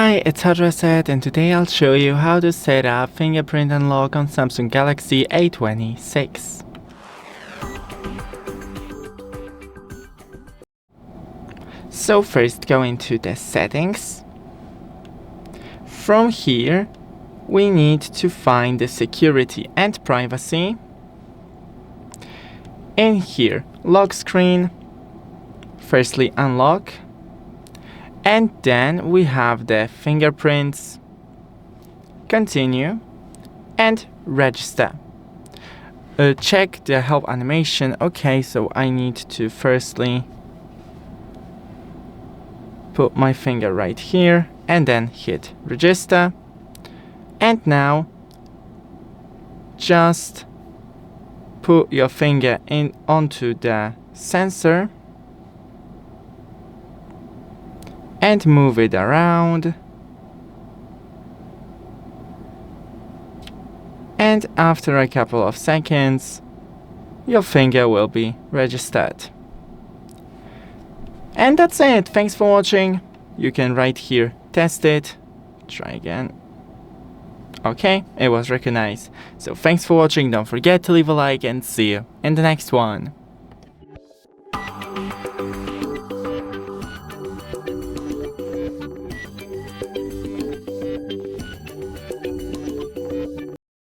Hi, it's HardReset, and today I'll show you how to set up fingerprint unlock on Samsung Galaxy A26. So first go into the settings. From here, we need to find the security and privacy. In here, lock screen, firstly unlock. And then we have the Fingerprints Continue and Register. Check the help animation. Okay, so I need to firstly put my finger right here and then hit Register. And now just put your finger in onto the sensor and move it around, and after a couple of seconds your finger will be registered. And that's it. Thanks for watching. You can right here test it. Try again. Okay, it was recognized. So thanks for watching. Don't forget to leave a like and see you in the next one.